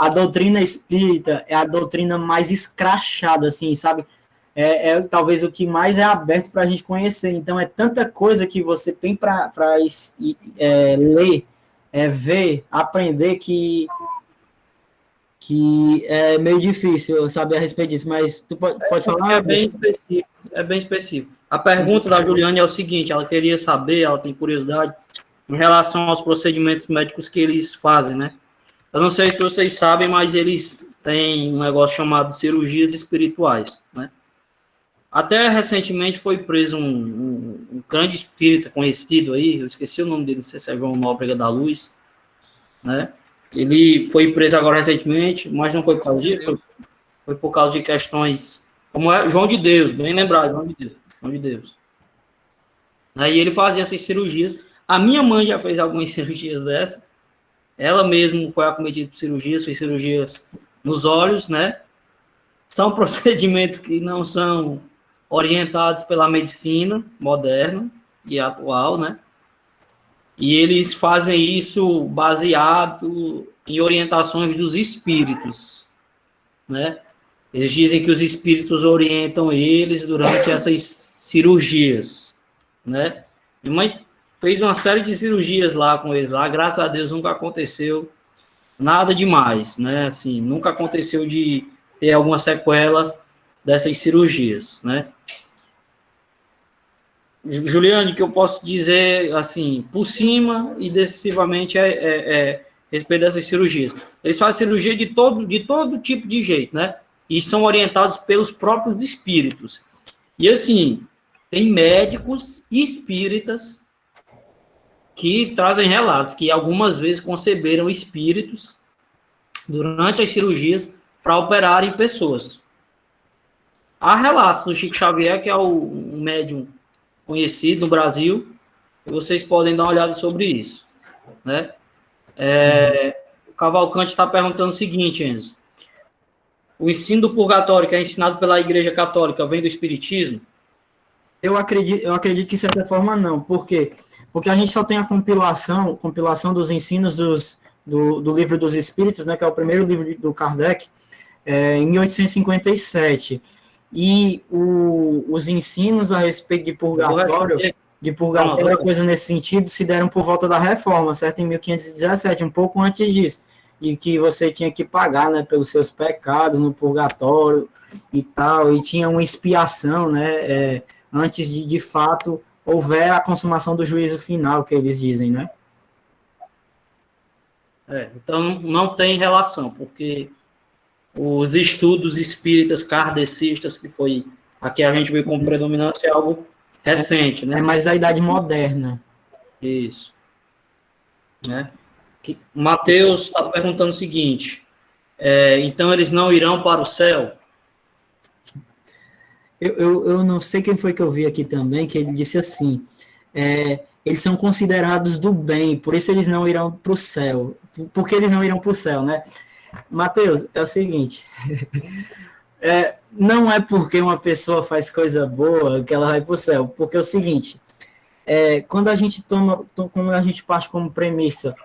a doutrina espírita é a doutrina mais escrachada, assim, sabe? Talvez o que mais é aberto para a gente conhecer. Então, é tanta coisa que você tem para ler, ver, aprender, que é meio difícil saber a respeito disso, mas tu pode falar? É bem específico, é bem específico. A pergunta da Juliane é o seguinte, ela queria saber, ela tem curiosidade, em relação aos procedimentos médicos que eles fazem, né? Eu não sei se vocês sabem, mas eles têm um negócio chamado cirurgias espirituais, né? Até recentemente foi preso um grande espírita conhecido aí, eu esqueci o nome dele, não sei se é João Nóbrega da Luz, né? Ele foi preso agora recentemente, mas não foi por causa disso, foi por causa de questões, como é João de Deus, bem lembrado, João de Deus. Aí ele fazia essas cirurgias. A minha mãe já fez algumas cirurgias dessas. Ela mesma foi acometida por cirurgias, fez cirurgias nos olhos, né? São procedimentos que não são orientados pela medicina moderna e atual, né? E eles fazem isso baseado em orientações dos espíritos, né? Eles dizem que os espíritos orientam eles durante essas cirurgias, né? Minha mãe fez uma série de cirurgias lá com eles lá, graças a Deus nunca aconteceu nada demais, né? Assim, nunca aconteceu de ter alguma sequela dessas cirurgias, né? Juliane, que eu posso dizer, assim, por cima e decisivamente a respeito dessas cirurgias. Eles fazem cirurgia de todo tipo de jeito, né? E são orientados pelos próprios espíritos. E, assim, tem médicos espíritas que trazem relatos que algumas vezes conceberam espíritos durante as cirurgias para operarem pessoas. Há relatos do Chico Xavier, que é um médium conhecido no Brasil, e vocês podem dar uma olhada sobre isso, né? O Cavalcante está perguntando o seguinte, Enzo: o ensino do purgatório que é ensinado pela Igreja Católica vem do Espiritismo? Eu acredito que, de certa forma, não. Por quê? Porque a gente só tem a compilação dos ensinos do Livro dos Espíritos, né, que é o primeiro livro do Kardec, em 1857. E os ensinos a respeito de purgatório, coisa nesse sentido, se deram por volta da Reforma, certo? Em 1517, um pouco antes disso. E que você tinha que pagar, né, pelos seus pecados no purgatório e tal, e tinha uma expiação, né, antes de fato, houver a consumação do juízo final, que eles dizem, né? Então, não tem relação, porque os estudos espíritas kardecistas, que foi aqui a gente vê como predominância, é algo recente, né? É mais da Idade Moderna. Isso. Né? Mateus está perguntando o seguinte: então eles não irão para o céu? Eu não sei quem foi que eu vi aqui também, que ele disse assim, eles são considerados do bem, por isso eles não irão para o céu. Por que eles não irão para o céu, né? Mateus, é o seguinte, não é porque uma pessoa faz coisa boa que ela vai para o céu, porque é o seguinte, quando a gente parte como premissa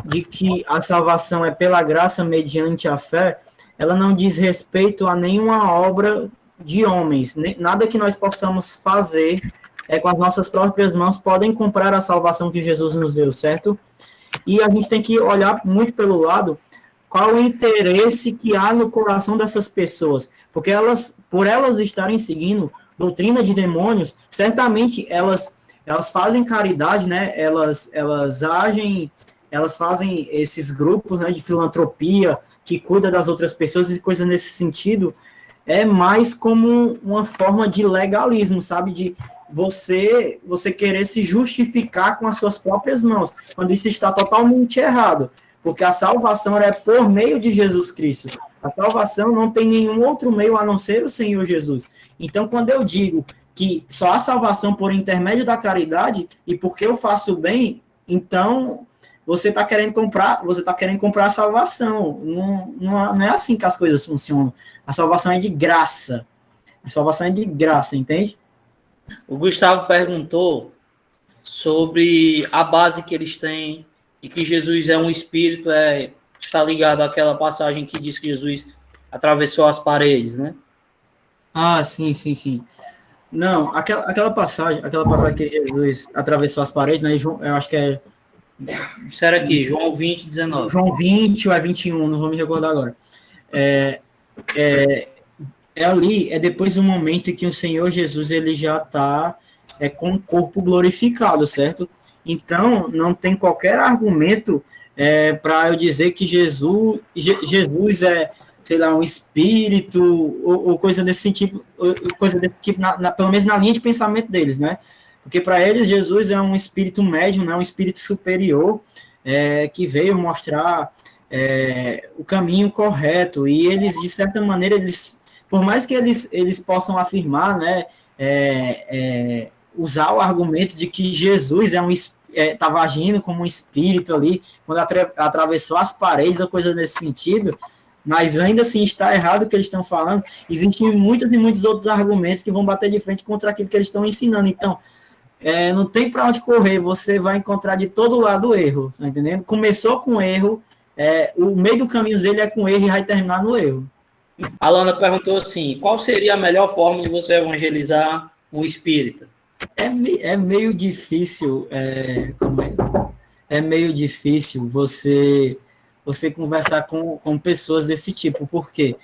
de que a salvação é pela graça mediante a fé, ela não diz respeito a nenhuma obra de homens, nada que nós possamos fazer com as nossas próprias mãos podem comprar a salvação que Jesus nos deu, certo? E a gente tem que olhar muito pelo lado qual o interesse que há no coração dessas pessoas, porque por elas estarem seguindo doutrina de demônios, certamente elas fazem caridade, né? Elas fazem esses grupos, né, de filantropia que cuida das outras pessoas e coisas nesse sentido, é mais como uma forma de legalismo, sabe? De você querer se justificar com as suas próprias mãos, quando isso está totalmente errado, porque a salvação é por meio de Jesus Cristo. A salvação não tem nenhum outro meio a não ser o Senhor Jesus. Então, quando eu digo que só há salvação por intermédio da caridade e porque eu faço bem, então você está querendo comprar a salvação. Não é assim que as coisas funcionam. A salvação é de graça. A salvação é de graça, entende? O Gustavo perguntou sobre a base que eles têm e que Jesus é um espírito, está ligado àquela passagem que diz que Jesus atravessou as paredes, né? Ah, sim, sim, sim. Não, aquela passagem que Jesus atravessou as paredes, né? Eu acho que é Sério aqui, João 20, 19. João 20 ou é 21, não vou me recordar agora. É ali, é depois do momento em que o Senhor Jesus ele já está com o corpo glorificado, certo? Então, não tem qualquer argumento para eu dizer que Jesus é, sei lá, um espírito ou coisa desse tipo, pelo menos na linha de pensamento deles, né? Porque para eles Jesus é um espírito médium, né? Um espírito superior que veio mostrar o caminho correto e eles, de certa maneira, por mais que eles possam afirmar, né, usar o argumento de que Jesus estava agindo como um espírito ali, quando atravessou as paredes ou coisa nesse sentido, mas ainda assim está errado o que eles estão falando. Existem muitos e muitos outros argumentos que vão bater de frente contra aquilo que eles estão ensinando. Então, não tem para onde correr, você vai encontrar de todo lado o erro, tá entendendo? Começou com erro, o meio do caminho dele é com erro e vai terminar no erro. A Lana perguntou assim, qual seria a melhor forma de você evangelizar um espírita? É meio difícil, é meio difícil você conversar com pessoas desse tipo. Por quê?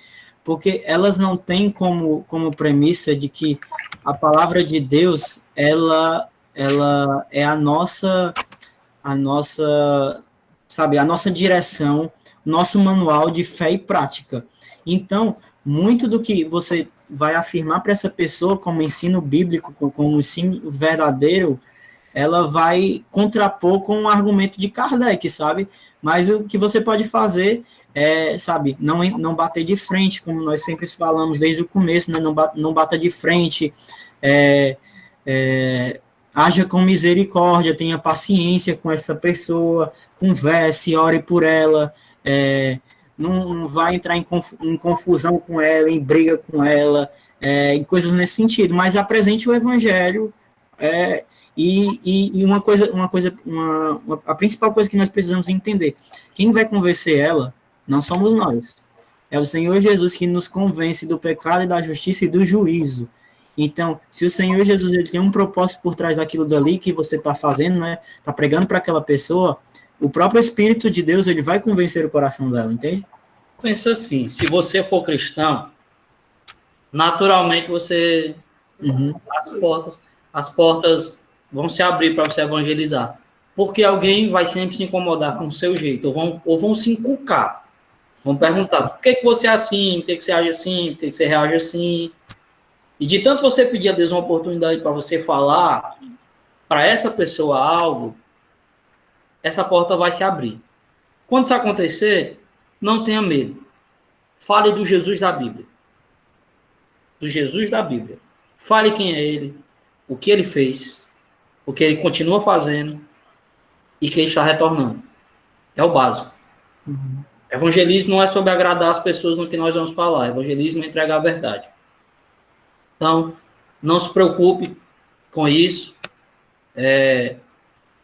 Porque elas não têm como premissa de que a palavra de Deus ela é a nossa, sabe, a nossa direção, nosso manual de fé e prática. Então, muito do que você vai afirmar para essa pessoa como ensino bíblico, como ensino verdadeiro, ela vai contrapor com o argumento de Kardec, sabe? Mas o que você pode fazer sabe, não bater de frente, como nós sempre falamos desde o começo, né? Não bata de frente, é, haja com misericórdia, tenha paciência com essa pessoa, converse, ore por ela, não vai entrar em confusão com ela, em briga com ela, em coisas nesse sentido, mas apresente o evangelho, e a principal coisa que nós precisamos entender, quem vai convencer ela não somos nós, é o Senhor Jesus que nos convence do pecado e da justiça e do juízo. Então, se o Senhor Jesus ele tem um propósito por trás daquilo dali que você está fazendo, né, está pregando para aquela pessoa, o próprio Espírito de Deus ele vai convencer o coração dela, entende? Pensa assim, se você for cristão, naturalmente você as portas vão se abrir para você evangelizar, porque alguém vai sempre se incomodar com o seu jeito, ou vão se inculcar, vão perguntar, por que você é assim, por que você age assim, por que você reage assim, e de tanto você pedir a Deus uma oportunidade para você falar para essa pessoa algo, essa porta vai se abrir. Quando isso acontecer, não tenha medo. Fale do Jesus da Bíblia. Do Jesus da Bíblia. Fale quem é ele, o que ele fez, o que ele continua fazendo e que ele está retornando. É o básico. Evangelismo não é sobre agradar as pessoas no que nós vamos falar. Evangelismo é entregar a verdade. Então, não se preocupe com isso.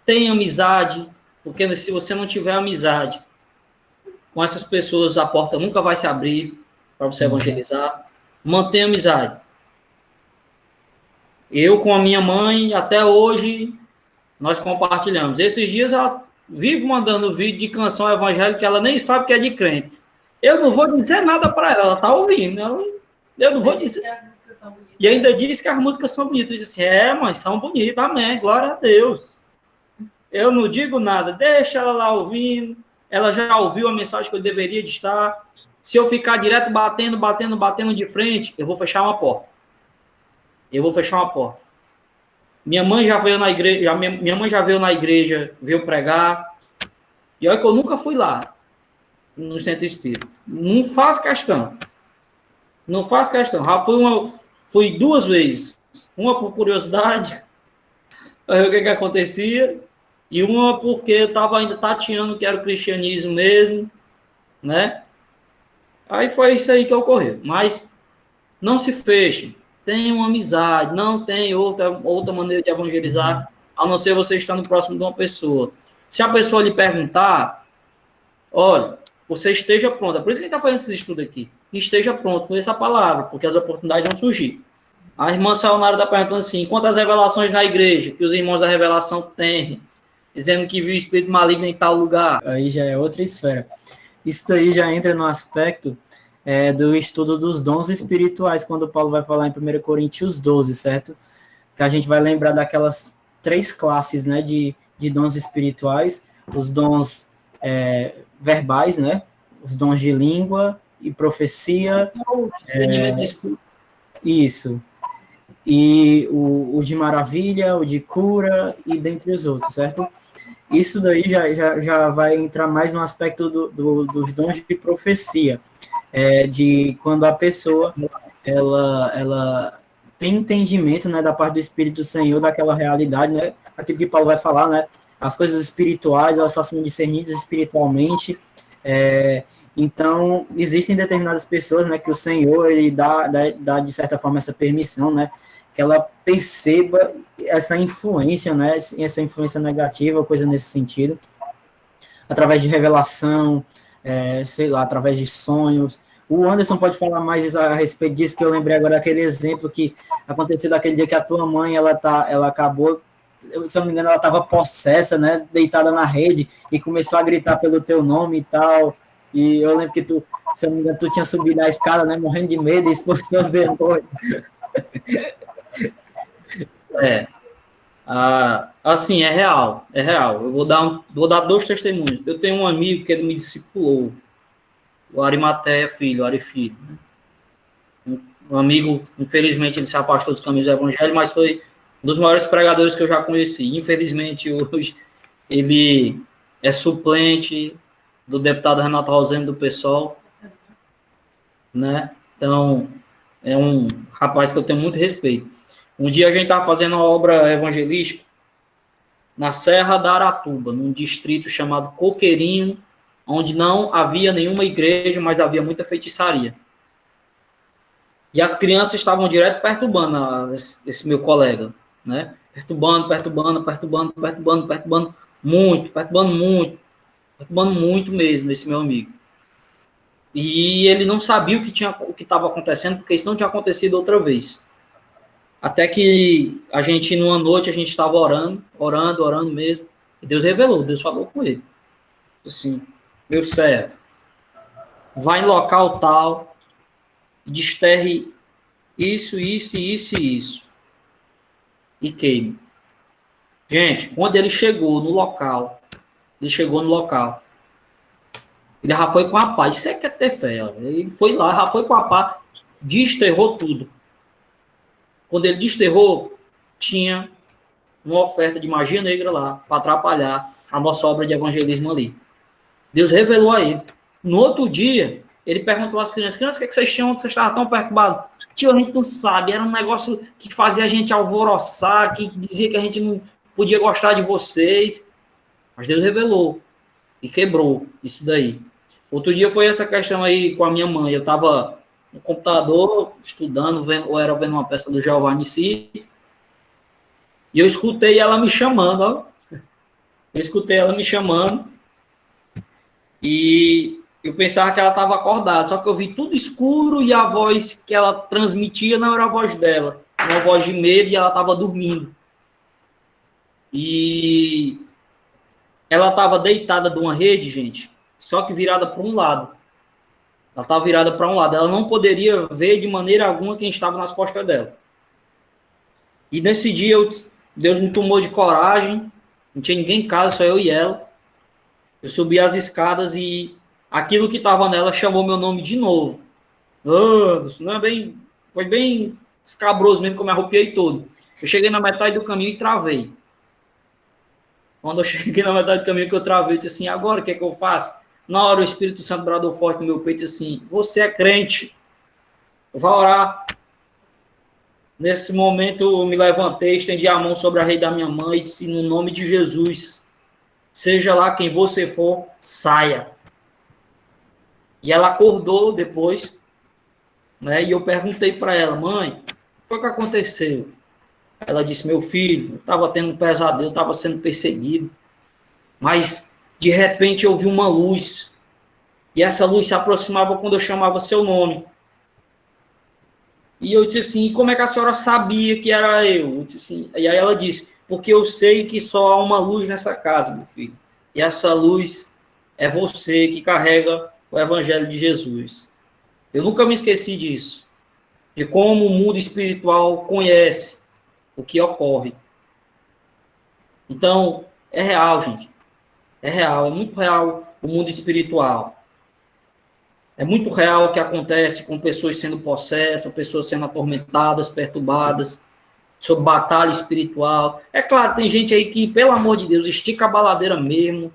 Tenha amizade, porque se você não tiver amizade com essas pessoas, a porta nunca vai se abrir para você evangelizar. Mantenha amizade. Eu com a minha mãe, até hoje, nós compartilhamos. Esses dias ela vive mandando vídeo de canção evangélica que ela nem sabe que é de crente. Eu não vou dizer nada para ela, ela está ouvindo. Eu não vou dizer. E ainda diz que as músicas são bonitas. Eu disse, mãe, são bonitas, amém, glória a Deus. Eu não digo nada, deixa ela lá ouvindo. Ela já ouviu a mensagem que eu deveria de estar. Se eu ficar direto batendo de frente, eu vou fechar uma porta. Minha mãe já veio na igreja, veio pregar. E olha que eu nunca fui lá, no centro espírita. Não faz questão. Já fui 2 vezes. Uma por curiosidade, para ver o que acontecia. E uma porque eu estava ainda tateando que era o cristianismo mesmo, né? Aí foi isso aí que ocorreu. Mas não se feche. Tenha uma amizade. Não tem outra maneira de evangelizar, a não ser você estando próximo de uma pessoa. Se a pessoa lhe perguntar, olha, você esteja pronto. É por isso que a gente está fazendo esse estudo aqui. Esteja pronto com essa palavra, porque as oportunidades vão surgir. A irmã Sayonara está perguntando assim, quantas revelações na igreja que os irmãos da revelação têm, dizendo que viu espírito maligno em tal lugar? Aí já é outra esfera. Isso daí já entra no aspecto do estudo dos dons espirituais, quando Paulo vai falar em 1 Coríntios 12, certo? Que a gente vai lembrar daquelas 3 classes, né, de dons espirituais, os dons verbais, né, os dons de língua e profecia. Isso. E o de maravilha, o de cura e dentre os outros, certo? Isso daí já vai entrar mais no aspecto dos dons de profecia, de quando a pessoa ela tem entendimento, né, da parte do Espírito do Senhor, daquela realidade, né, aquilo que Paulo vai falar, né, as coisas espirituais, elas só são discernidas espiritualmente. Então, existem determinadas pessoas, né, que o Senhor, ele dá de certa forma essa permissão, né, que ela perceba essa influência, né, essa influência negativa, coisa nesse sentido, através de revelação, sei lá, através de sonhos. O Anderson pode falar mais a respeito disso, que eu lembrei agora daquele exemplo que aconteceu daquele dia que a tua mãe, ela acabou, se eu não me engano, ela estava possessa, né, deitada na rede, e começou a gritar pelo teu nome e tal, e eu lembro que tu, se eu não me engano, tu tinha subido a escada, né, morrendo de medo e expulsando o demônio. Assim, é real. Eu vou dar 2 testemunhos. Eu tenho um amigo que ele me discipulou, o Arimateia Filho, Ari Filho. Um amigo, infelizmente, ele se afastou dos caminhos do evangelho, mas foi um dos maiores pregadores que eu já conheci. Infelizmente, hoje, ele é suplente do deputado Renato Rosendo do PSOL, né? Então, é um rapaz que eu tenho muito respeito. Um dia a gente estava fazendo uma obra evangelística na Serra da Aratuba, num distrito chamado Coqueirinho, onde não havia nenhuma igreja, mas havia muita feitiçaria. E as crianças estavam direto perturbando esse meu colega, né? Perturbando muito mesmo, esse meu amigo. E ele não sabia o que estava acontecendo, porque isso não tinha acontecido outra vez. Até que a gente, numa noite, a gente estava orando mesmo, e Deus revelou, Deus falou com ele. Assim, meu servo, vai em local tal, desterre isso, e queime. Gente, quando ele chegou no local, ele já foi com a paz. Isso é que é ter fé. Ó. Ele foi lá, já foi com a paz, desterrou tudo. Quando ele desterrou, tinha uma oferta de magia negra lá, para atrapalhar a nossa obra de evangelismo ali. Deus revelou a ele. No outro dia, ele perguntou às crianças, o que vocês tinham, vocês estavam tão preocupados? Tio, a gente não sabe, era um negócio que fazia a gente alvoroçar, que dizia que a gente não podia gostar de vocês. Mas Deus revelou e quebrou isso daí. Outro dia foi essa questão aí com a minha mãe. Eu estava no computador, estudando, ou era vendo uma peça do Jeová Nissi, e eu escutei ela me chamando, ó. E eu pensava que ela estava acordada, só que eu vi tudo escuro e a voz que ela transmitia não era a voz dela, uma voz de medo, e ela estava dormindo. E ela estava deitada de uma rede, gente, só que virada para um lado. Ela estava virada para um lado. Ela não poderia ver de maneira alguma quem estava nas costas dela. E nesse dia, Deus me tomou de coragem, não tinha ninguém em casa, só eu e ela. Eu subi as escadas e aquilo que estava nela chamou meu nome de novo. Isso não é bem... Foi bem escabroso mesmo, que eu me arrupiei todo. Eu cheguei na metade do caminho e travei. Quando eu cheguei na metade do caminho que eu travei, eu disse assim, agora o que é que eu faço? Na hora o Espírito Santo bradou forte no meu peito e disse assim, você é crente, vai orar. Nesse momento eu me levantei, estendi a mão sobre a rei da minha mãe e disse, no nome de Jesus, seja lá quem você for, saia. E ela acordou depois, né? E eu perguntei para ela, mãe, o que foi que aconteceu? Ela disse, meu filho, eu estava tendo um pesadelo, estava sendo perseguido, mas de repente eu vi uma luz. E essa luz se aproximava quando eu chamava seu nome. E eu disse assim, como é que a senhora sabia que era eu disse assim, e aí ela disse, porque eu sei que só há uma luz nessa casa, meu filho. E essa luz é você que carrega o evangelho de Jesus. Eu nunca me esqueci disso. De como o mundo espiritual conhece o que ocorre. Então, é real, gente. É real, é muito real o mundo espiritual. É muito real o que acontece com pessoas sendo possessas, pessoas sendo atormentadas, perturbadas, sob batalha espiritual. É claro, tem gente aí que, pelo amor de Deus, estica a baladeira mesmo.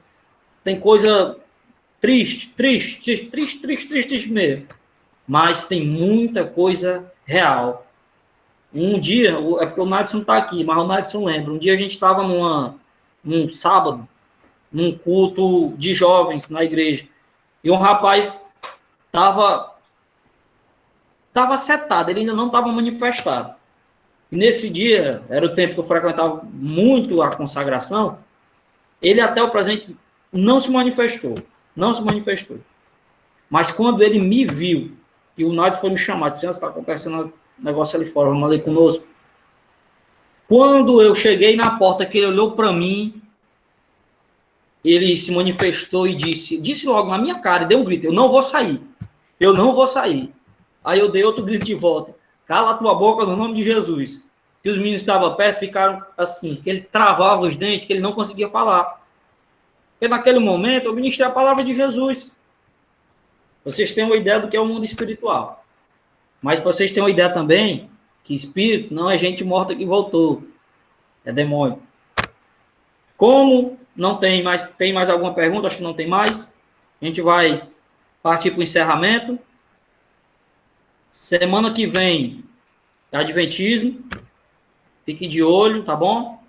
Tem coisa triste, triste, triste, triste, triste mesmo. Mas tem muita coisa real. Um dia, é porque o Nadson não está aqui, mas o Nadson lembra. Um dia a gente estava num sábado, num culto de jovens na igreja. E um rapaz estava setado, ele ainda não estava manifestado. E nesse dia, era o tempo que eu frequentava muito a consagração, ele até o presente não se manifestou. Não se manifestou. Mas quando ele me viu, e o Nádio foi me chamar, disse, está acontecendo um negócio ali fora, vamos ali conosco. Quando eu cheguei na porta, que ele olhou para mim, ele se manifestou e disse logo na minha cara, e deu um grito, eu não vou sair. Eu não vou sair. Aí eu dei outro grito de volta. Cala a tua boca no nome de Jesus. Que os meninos que estavam perto ficaram assim, que ele travava os dentes, que ele não conseguia falar. Porque naquele momento eu ministrei a palavra de Jesus. Vocês têm uma ideia do que é o mundo espiritual. Mas para vocês terem uma ideia também, que espírito não é gente morta que voltou. É demônio. Como não tem mais alguma pergunta? Acho que não tem mais. A gente vai partir para o encerramento. Semana que vem, Adventismo. Fique de olho, tá bom?